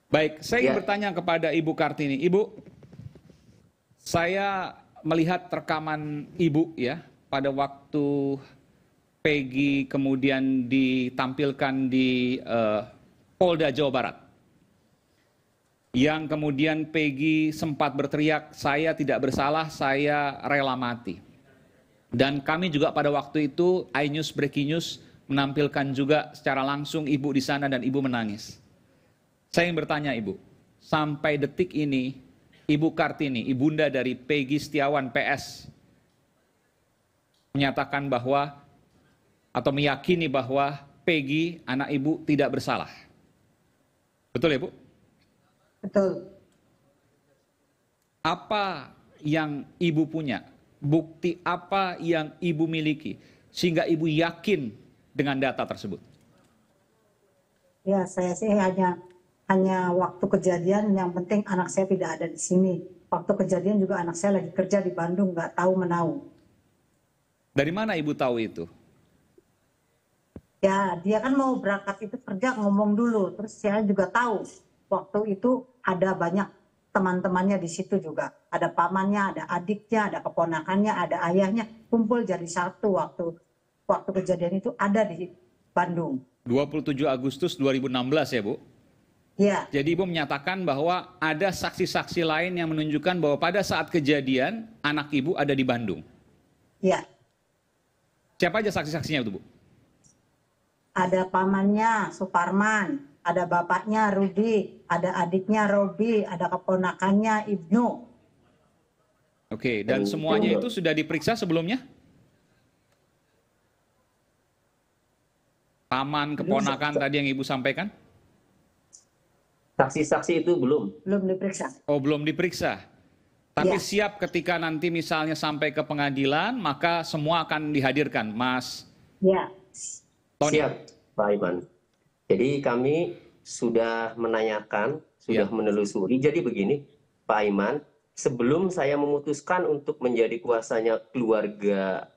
Baik, saya ingin Ya, bertanya kepada Ibu Kartini. Ibu, saya melihat rekaman Ibu ya pada waktu Peggy kemudian ditampilkan di Polda Jawa Barat. Yang kemudian Peggy sempat berteriak, saya tidak bersalah, saya rela mati. Dan kami juga pada waktu itu, iNews Breaking News menampilkan juga secara langsung Ibu di sana dan Ibu menangis. Saya ingin bertanya Ibu, sampai detik ini Ibu Kartini, ibunda dari Peggy Setiawan PS, menyatakan bahwa atau meyakini bahwa Peggy, anak Ibu, tidak bersalah. Betul ya Bu? Betul. Apa yang Ibu punya? Bukti apa yang Ibu miliki? Sehingga Ibu yakin dengan data tersebut? Ya, saya sih hanya waktu kejadian, yang penting anak saya tidak ada di sini. Waktu kejadian juga anak saya lagi kerja di Bandung, nggak tahu menau. Dari mana Ibu tahu itu? Ya, dia kan mau berangkat itu kerja, ngomong dulu. Terus saya juga tahu waktu itu ada banyak teman-temannya di situ juga. Ada pamannya, ada adiknya, ada keponakannya, ada ayahnya. Kumpul jadi satu waktu kejadian itu ada di Bandung. 27 Agustus 2016 ya Bu? Ya, Jadi Ibu menyatakan bahwa ada saksi-saksi lain yang menunjukkan bahwa pada saat kejadian anak Ibu ada di Bandung. ya. Siapa aja saksi-saksinya itu Bu? Ada pamannya Suparman, ada bapaknya Rudi, ada adiknya Robi, ada keponakannya Ibnu. Oke, dan semuanya itu sudah diperiksa sebelumnya? Paman, keponakan tadi yang Ibu sampaikan? saksi-saksi itu belum. Belum diperiksa. Oh, belum diperiksa. Tapi Ya. siap ketika nanti misalnya sampai ke pengadilan, maka semua akan dihadirkan, Mas Ya, Tony. Siap, Pak Iman. Jadi kami sudah menanyakan, sudah Ya. menelusuri. Jadi begini, Pak Iman, sebelum saya memutuskan untuk menjadi kuasanya keluarga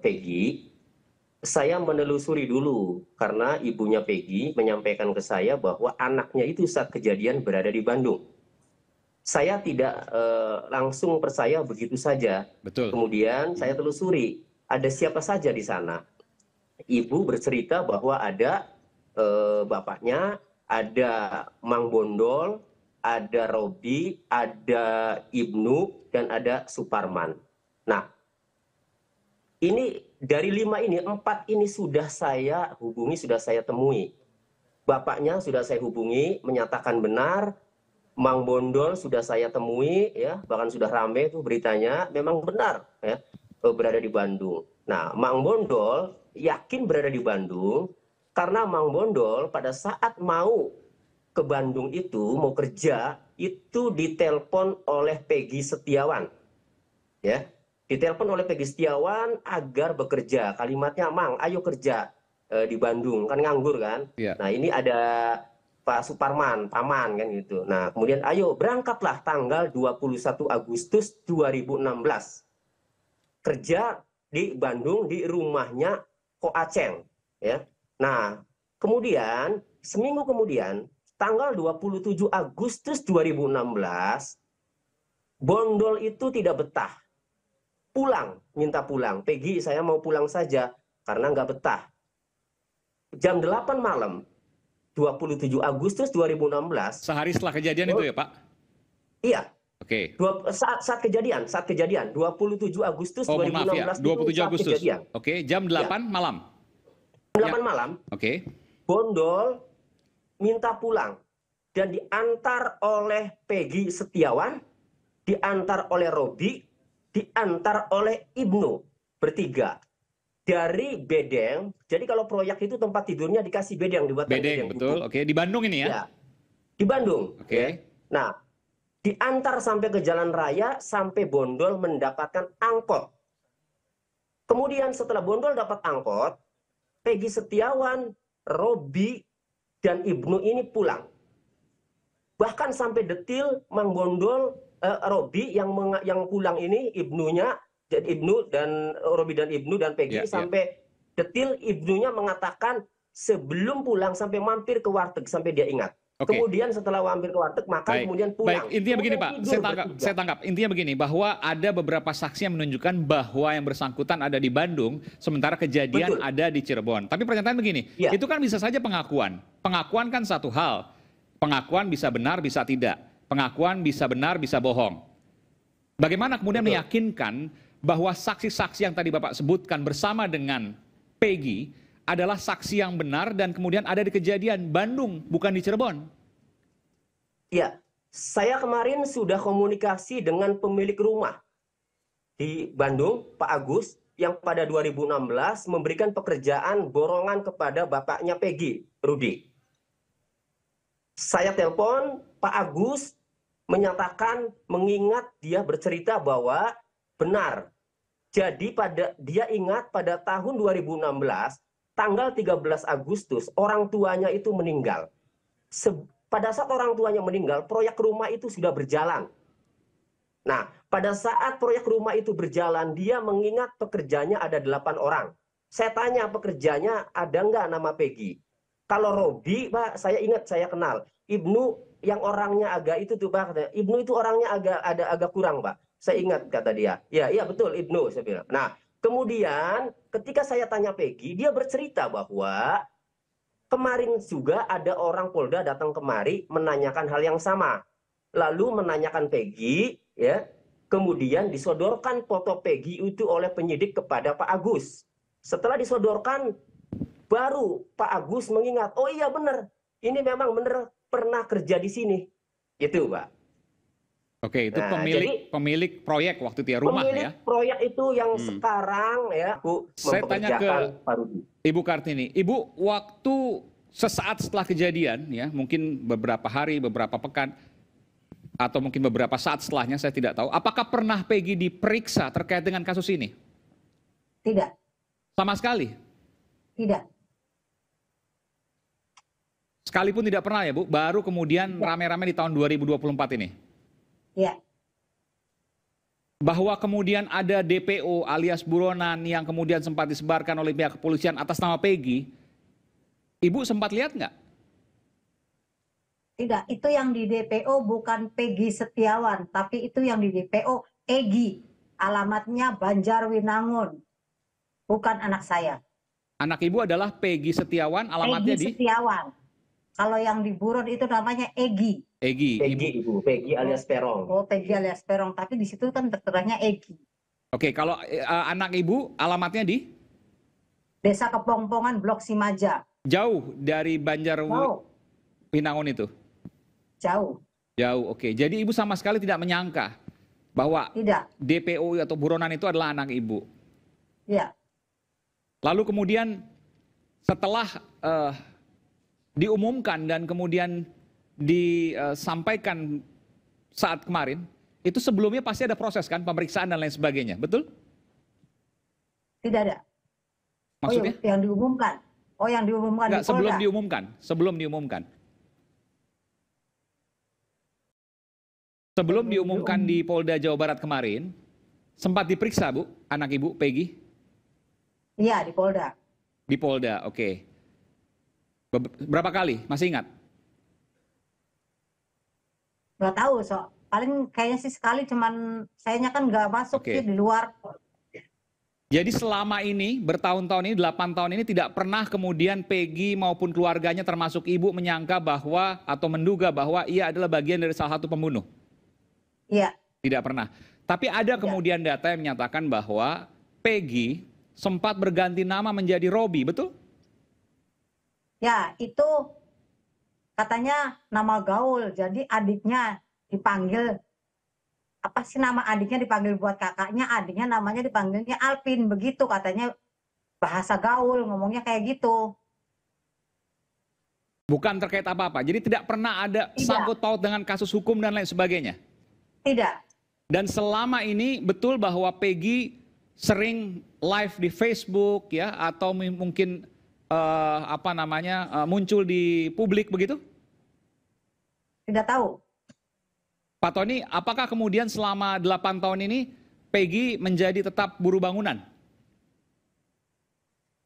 Peggy, saya menelusuri dulu karena ibunya Peggy menyampaikan ke saya bahwa anaknya itu saat kejadian berada di Bandung. Saya tidak langsung percaya begitu saja. Betul. Kemudian saya telusuri, ada siapa saja di sana. Ibu bercerita bahwa ada bapaknya, ada Mang Bondol, ada Robi, ada Ibnu, dan ada Suparman. Nah, ini dari 5 ini, 4 ini sudah saya hubungi, sudah saya temui. Bapaknya sudah saya hubungi, menyatakan benar. Mang Bondol sudah saya temui, ya, bahkan sudah rame tuh beritanya, memang benar, ya, berada di Bandung. Nah, Mang Bondol yakin berada di Bandung karena Mang Bondol pada saat mau ke Bandung itu, mau kerja, itu ditelepon oleh Peggy Setiawan, ya, ditelepon oleh Peggy Setiawan agar bekerja. Kalimatnya, Mang, ayo kerja di Bandung, kan nganggur kan. Ya. Nah, ini ada Pak Suparman, paman kan gitu. Nah, kemudian ayo berangkatlah tanggal 21 Agustus 2016. Kerja di Bandung di rumahnya Ko Aceng, ya. Nah, kemudian seminggu kemudian tanggal 27 Agustus 2016 Bondol itu tidak betah. Pulang, minta pulang. Peggy, saya mau pulang saja karena nggak betah. Jam 8 malam 27 Agustus 2016. Sehari setelah kejadian itu ya Pak? Iya. Oke. Saat kejadian 27 Agustus Oh, mohon maaf 2016 ya, itu 27 saat Agustus. kejadian. Oke, jam 8 malam. 8 malam, Oke. Bondol minta pulang dan diantar oleh Peggy Setiawan, diantar oleh Robi, diantar oleh Ibnu, bertiga. Dari bedeng, jadi kalau proyek itu tempat tidurnya dikasih bedeng, dibuatkan Bedeng, betul. bubuk. Oke, di Bandung ini ya? Ya, di Bandung. Oke. Ya. Nah, diantar sampai ke jalan raya, sampai Bondol mendapatkan angkot. Kemudian setelah Bondol dapat angkot, Peggy Setiawan, Robi, dan Ibnu ini pulang. Bahkan sampai detil Mang Bondol, Robi yang pulang ini, Ibnu dan Robi dan Ibnu dan Peggy, sampai detil Ibnunya mengatakan sebelum pulang sampai mampir ke warteg sampai dia ingat. Oke. Kemudian setelah mampir ke warteg makan, Baik, kemudian baik. pulang. Intinya begini Kemudian Pak, tidur bertiga. saya tangkap. Intinya begini, bahwa ada beberapa saksi yang menunjukkan bahwa yang bersangkutan ada di Bandung, sementara kejadian Betul. ada di Cirebon. Tapi pernyataan begini, Iya. itu kan bisa saja pengakuan. Pengakuan kan satu hal. Pengakuan bisa benar, bisa tidak. Pengakuan bisa benar, bisa bohong. Bagaimana kemudian Betul. meyakinkan bahwa saksi-saksi yang tadi Bapak sebutkan bersama dengan Peggy adalah saksi yang benar dan kemudian ada di kejadian Bandung, bukan di Cirebon? Ya, saya kemarin sudah komunikasi dengan pemilik rumah di Bandung, Pak Agus, yang pada 2016 memberikan pekerjaan borongan kepada bapaknya Peggy, Rudi. Saya telepon, Pak Agus menyatakan, mengingat dia bercerita bahwa benar. Jadi dia ingat pada tahun 2016, tanggal 13 Agustus, orang tuanya itu meninggal. Pada saat orang tuanya meninggal, proyek rumah itu sudah berjalan. Nah, pada saat proyek rumah itu berjalan, dia mengingat pekerjanya ada 8 orang. Saya tanya pekerjanya ada nggak nama Peggy? Kalau Robi, Pak, saya ingat, saya kenal. Ibnu yang orangnya agak itu tuh, Pak. Ibnu itu orangnya agak kurang, Pak. Saya ingat kata dia. Ya, iya betul Ibnu, saya bilang. Nah, kemudian ketika saya tanya Peggy, dia bercerita bahwa kemarin juga ada orang Polda datang kemari menanyakan hal yang sama. Lalu menanyakan Peggy, ya. Kemudian disodorkan foto Peggy itu oleh penyidik kepada Pak Agus. Setelah disodorkan, baru Pak Agus mengingat, oh iya benar, ini memang benar pernah kerja di sini. Itu, Pak. Oke, itu Nah, pemilik proyek waktu itu ya, rumah pemilik ya. proyek itu yang sekarang ya aku Saya tanya ke mempekerjakan Pak Rudi. Ibu Kartini, Ibu waktu sesaat setelah kejadian ya, mungkin beberapa hari, beberapa pekan, atau mungkin beberapa saat setelahnya, saya tidak tahu. Apakah pernah Peggy diperiksa terkait dengan kasus ini? Tidak, Sama sekali? tidak. Sekalipun tidak pernah ya Bu, baru kemudian rame-rame di tahun 2024 ini? Ya, Bahwa kemudian ada DPO alias buronan yang kemudian sempat disebarkan oleh pihak kepolisian atas nama Peggy, Ibu sempat lihat nggak? tidak. Itu yang di DPO bukan Peggy Setiawan, tapi itu yang di DPO Egy. Alamatnya Banjarwinangun. Bukan anak saya. Anak Ibu adalah Peggy Setiawan, alamatnya Peggy di Setiawan. Kalau yang di buron itu namanya Egy. Egy. Ibu. Peggy alias Perong. Oh, Peggy alias Perong. Tapi di situ kan terteranya Egy. Oke, kalau anak Ibu alamatnya di Desa Kepongpongan, Blok Simaja. jauh dari Banjarwinangun itu? Jauh. Jauh, oke. Jadi Ibu sama sekali tidak menyangka bahwa Tidak. DPO atau buronan itu adalah anak Ibu. Ya. Lalu kemudian setelah diumumkan dan kemudian disampaikan saat kemarin, itu sebelumnya pasti ada proses kan, pemeriksaan dan lain sebagainya, betul? Tidak ada. Maksudnya? Oh, yang diumumkan. Oh, yang diumumkan Enggak, di Polda. sebelum diumumkan. Sebelum diumumkan di Polda Jawa Barat kemarin, sempat diperiksa Bu, anak Ibu Peggy? Iya, di Polda. Di Polda, oke. Berapa kali? Masih ingat? Nggak tahu, paling kayaknya sih sekali, cuman sayanya kan nggak masuk Oke. sih di luar. Jadi selama ini, bertahun-tahun ini, 8 tahun ini tidak pernah kemudian Peggy maupun keluarganya termasuk Ibu menyangka bahwa atau menduga bahwa ia adalah bagian dari salah satu pembunuh? Iya. Tidak pernah. Tapi ada kemudian data yang menyatakan bahwa Peggy sempat berganti nama menjadi Robi, betul? Ya, itu katanya nama gaul. Jadi adiknya dipanggil, apa sih nama adiknya dipanggil buat kakaknya, adiknya namanya dipanggilnya Alvin. Begitu katanya, bahasa gaul, ngomongnya kayak gitu. Bukan terkait apa-apa. Jadi tidak pernah ada sangkut paut dengan kasus hukum dan lain sebagainya. Tidak. Dan selama ini betul bahwa Peggy sering live di Facebook ya, atau mungkin muncul di publik begitu? Tidak tahu. Pak Tony, apakah kemudian selama 8 tahun ini Peggy menjadi tetap buruh bangunan?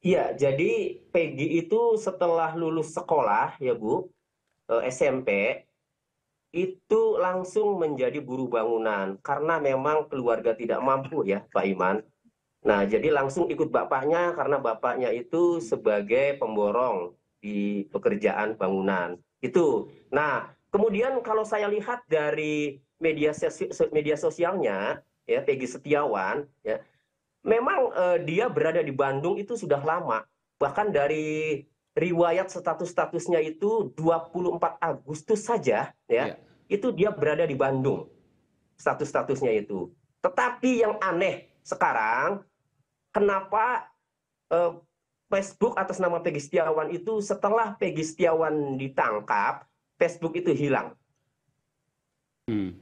Iya, jadi Peggy itu setelah lulus sekolah ya Bu, SMP itu langsung menjadi buruh bangunan karena memang keluarga tidak mampu ya Pak Iman. Nah, jadi langsung ikut bapaknya karena bapaknya itu sebagai pemborong di pekerjaan bangunan. Itu. Nah, kemudian kalau saya lihat dari media sosialnya ya Peggy Setiawan ya, memang dia berada di Bandung itu sudah lama. Bahkan dari riwayat statusnya itu 24 Agustus saja ya, Iya. itu dia berada di Bandung. Statusnya itu. Tetapi yang aneh sekarang, kenapa Facebook atas nama Peggy Setiawan itu setelah Peggy Setiawan ditangkap, Facebook itu hilang.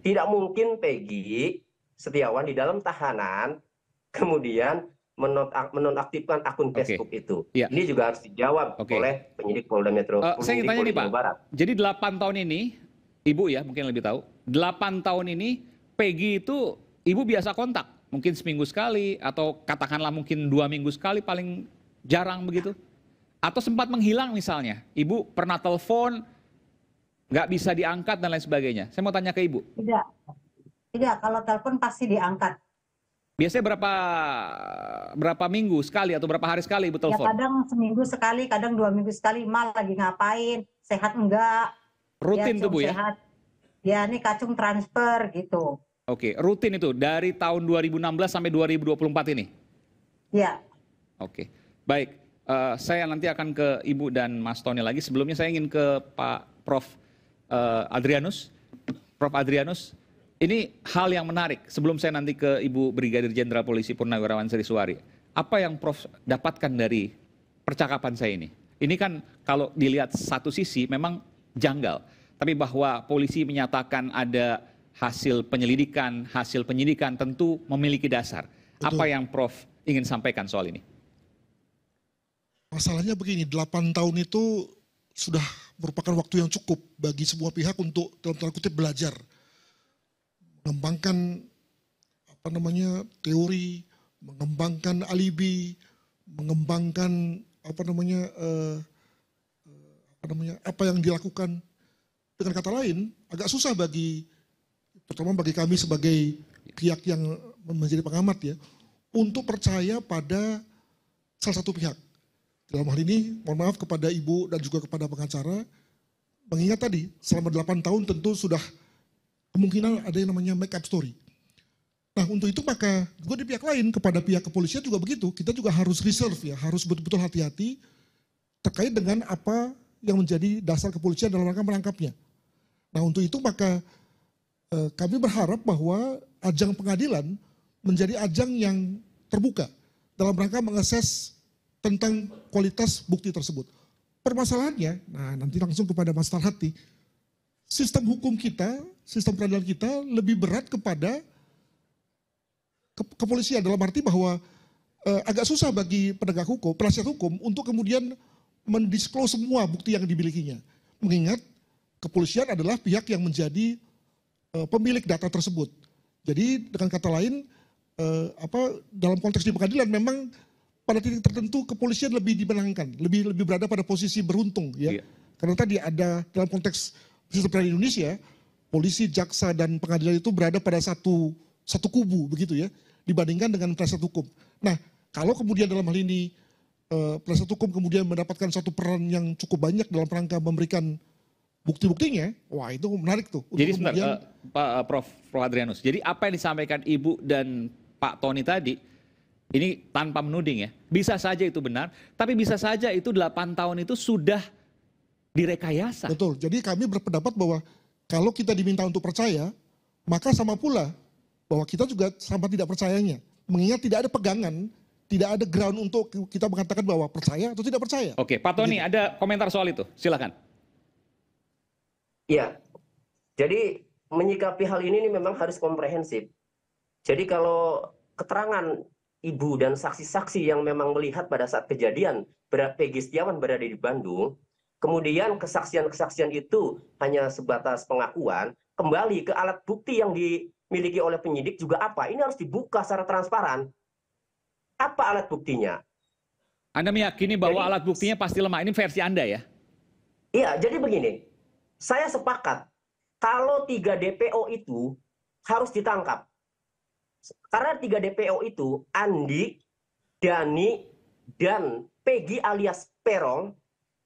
Tidak mungkin Peggy Setiawan di dalam tahanan kemudian menonaktifkan akun Facebook itu. Ya. Ini juga harus dijawab oleh penyidik Polda Metro Saya ingin tanya nih Pak, Barat. jadi 8 tahun ini, Ibu ya mungkin lebih tahu, 8 tahun ini Peggy itu Ibu biasa kontak, mungkin seminggu sekali, atau katakanlah mungkin 2 minggu sekali, paling jarang begitu? Atau sempat menghilang misalnya, Ibu pernah telepon, nggak bisa diangkat dan lain sebagainya. Saya mau tanya ke Ibu. Tidak, kalau telepon pasti diangkat. Biasanya berapa minggu sekali atau berapa hari sekali Ibu telepon? Ya kadang seminggu sekali, kadang 2 minggu sekali. Mal lagi ngapain? Sehat enggak? Rutin ya, tuh Bu ya? Sehat. Ya ini kacung transfer gitu. Oke, rutin itu dari tahun 2016 sampai 2024 ini? Ya. Oke, baik. Saya nanti akan ke Ibu dan Mas Tony lagi. Sebelumnya saya ingin ke Pak Prof. Adrianus. Prof. Adrianus, ini hal yang menarik. Sebelum saya nanti ke Ibu Brigadir Jenderal Polisi Purnawirawan Sriswari, apa yang Prof dapatkan dari percakapan saya ini? Ini kan kalau dilihat satu sisi memang janggal, tapi bahwa polisi menyatakan ada hasil penyelidikan, hasil penyidikan tentu memiliki dasar. Betul. Apa yang Prof ingin sampaikan soal ini? Masalahnya begini, 8 tahun itu sudah merupakan waktu yang cukup bagi semua pihak untuk dalam tanda kutip belajar, mengembangkan teori, mengembangkan alibi, mengembangkan apa yang dilakukan. Dengan kata lain, agak susah terutama bagi kami sebagai pihak yang menjadi pengamat ya, untuk percaya pada salah satu pihak. Dalam hal ini, mohon maaf kepada Ibu dan juga kepada pengacara, mengingat tadi selama 8 tahun tentu sudah kemungkinan ada yang namanya make up story. Nah untuk itu maka juga di pihak lain, kepada pihak kepolisian juga begitu, kita juga harus reserve ya, harus betul-betul hati-hati terkait dengan apa yang menjadi dasar kepolisian dalam rangka menangkapnya. Nah untuk itu maka kami berharap bahwa ajang pengadilan menjadi ajang yang terbuka dalam rangka mengakses tentang kualitas bukti tersebut. Permasalahannya, nah nanti langsung kepada Mas Talhati, sistem hukum kita, sistem peradilan kita lebih berat kepada kepolisian dalam arti bahwa agak susah bagi penegak hukum, penasihat hukum untuk kemudian mendisclose semua bukti yang dimilikinya. Mengingat kepolisian adalah pihak yang menjadi pemilik data tersebut. Jadi dengan kata lain, dalam konteks di pengadilan memang pada titik tertentu kepolisian lebih dimenangkan, lebih berada pada posisi beruntung ya. Iya. Karena tadi ada dalam konteks sistem peradilan Indonesia, polisi, jaksa dan pengadilan itu berada pada satu kubu begitu ya, dibandingkan dengan penasihat hukum. Nah, kalau kemudian dalam hal ini penasihat hukum kemudian mendapatkan satu peran yang cukup banyak dalam rangka memberikan bukti-buktinya, wah itu menarik tuh. Jadi sebentar, Pak Prof. Adrianus, jadi apa yang disampaikan Ibu dan Pak Tony tadi, ini tanpa menuding ya, bisa saja itu benar, tapi bisa saja itu 8 tahun itu sudah direkayasa. Betul, jadi kami berpendapat bahwa kalau kita diminta untuk percaya, maka sama pula bahwa kita juga sama tidak percayanya. Mengingat tidak ada pegangan, tidak ada ground untuk kita mengatakan bahwa percaya atau tidak percaya. Oke, Pak Tony ada komentar soal itu, silakan. Ya, jadi menyikapi hal ini memang harus komprehensif. Jadi kalau keterangan ibu dan saksi-saksi yang memang melihat pada saat kejadian Peggy Setiawan berada di Bandung, kemudian kesaksian-kesaksian itu hanya sebatas pengakuan, kembali ke alat bukti yang dimiliki oleh penyidik juga apa? Ini harus dibuka secara transparan. Apa alat buktinya? Anda meyakini bahwa alat buktinya pasti lemah. Ini versi Anda ya? Iya, jadi begini. saya sepakat kalau 3 DPO itu harus ditangkap. Karena 3 DPO itu, Andi, Dani, dan Peggy alias Peron,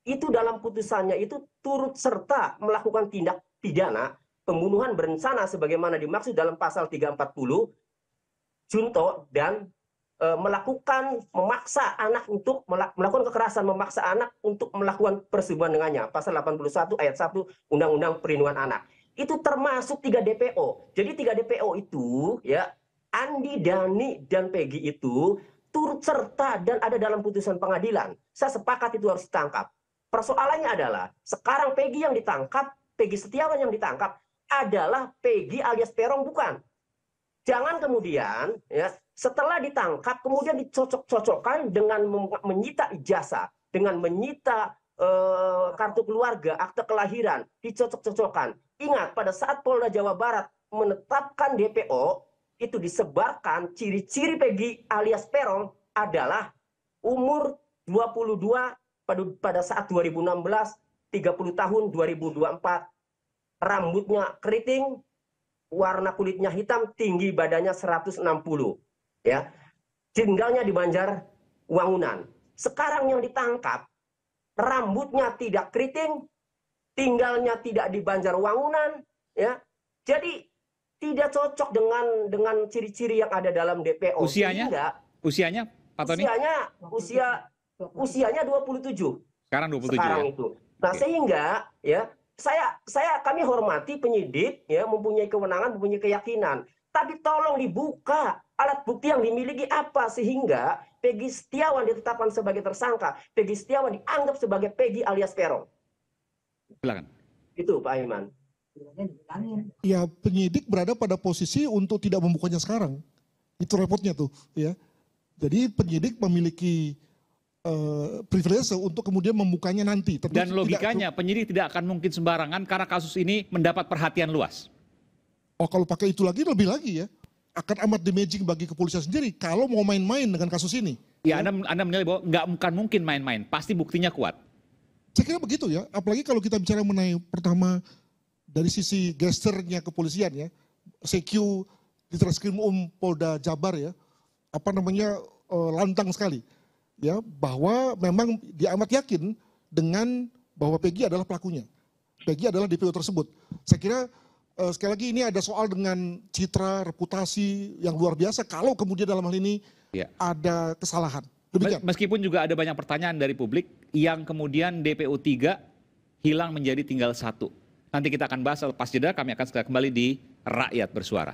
itu dalam putusannya itu turut serta melakukan tindak pidana pembunuhan berencana sebagaimana dimaksud dalam pasal 340, junto, dan melakukan memaksa anak untuk melakukan kekerasan, memaksa anak untuk melakukan persetubuhan dengannya, pasal 81 ayat 1 Undang-Undang Perlindungan Anak. Itu termasuk 3 DPO. Jadi 3 DPO itu ya, Andi, Dani, dan Peggy itu turut serta dan ada dalam putusan pengadilan. Saya sepakat itu harus ditangkap. Persoalannya adalah sekarang Peggy yang ditangkap, Peggy Setiawan yang ditangkap adalah Peggy alias Peron, bukan. Jangan kemudian ya, setelah ditangkap kemudian dicocok-cocokkan dengan menyita ijazah, dengan menyita kartu keluarga, akte kelahiran, dicocok-cocokkan. Ingat, pada saat Polda Jawa Barat menetapkan DPO, itu disebarkan ciri-ciri Peggy alias Peron adalah umur 22 pada saat 2016, 30 tahun 2024, rambutnya keriting, warna kulitnya hitam, tinggi badannya 160, ya, tinggalnya di Banjar Wangunan. Sekarang yang ditangkap rambutnya tidak keriting, tinggalnya tidak di Banjar Wangunan, ya, jadi tidak cocok dengan ciri-ciri yang ada dalam DPO. Usianya Pak Tony? Usianya 27. Sekarang 27 sekarang ya? itu. Nah, sehingga ya kami hormati penyidik ya, mempunyai kewenangan, mempunyai keyakinan. Tapi tolong dibuka alat bukti yang dimiliki apa sehingga Peggy Setiawan ditetapkan sebagai tersangka, Peggy Setiawan dianggap sebagai Peggy alias Peron. Silakan. Itu Pak Iman. Ya, penyidik berada pada posisi untuk tidak membukanya sekarang. Itu repotnya tuh, ya. Jadi penyidik memiliki privilege untuk kemudian membukanya nanti. Dan logikanya penyidik tidak akan mungkin sembarangan karena kasus ini mendapat perhatian luas. Oh, kalau pakai itu lagi lebih lagi ya, akan amat damaging bagi kepolisian sendiri kalau mau main-main dengan kasus ini. Ya, Anda menilai bahwa nggak mungkin main-main, pasti buktinya kuat. Saya kira begitu ya, apalagi kalau kita bicara mengenai pertama dari sisi gesternya kepolisian ya, CQ di Treskrim Polda Jabar ya, lantang sekali. Ya, bahwa memang dia amat yakin dengan bahwa Peggy adalah pelakunya. Peggy adalah DPO tersebut. Saya kira sekali lagi ini ada soal dengan citra, reputasi yang luar biasa kalau kemudian dalam hal ini ada kesalahan. Demikian. Meskipun juga ada banyak pertanyaan dari publik yang kemudian DPO 3 hilang menjadi tinggal 1. Nanti kita akan bahas lepas jeda, kami akan segera kembali di Rakyat Bersuara.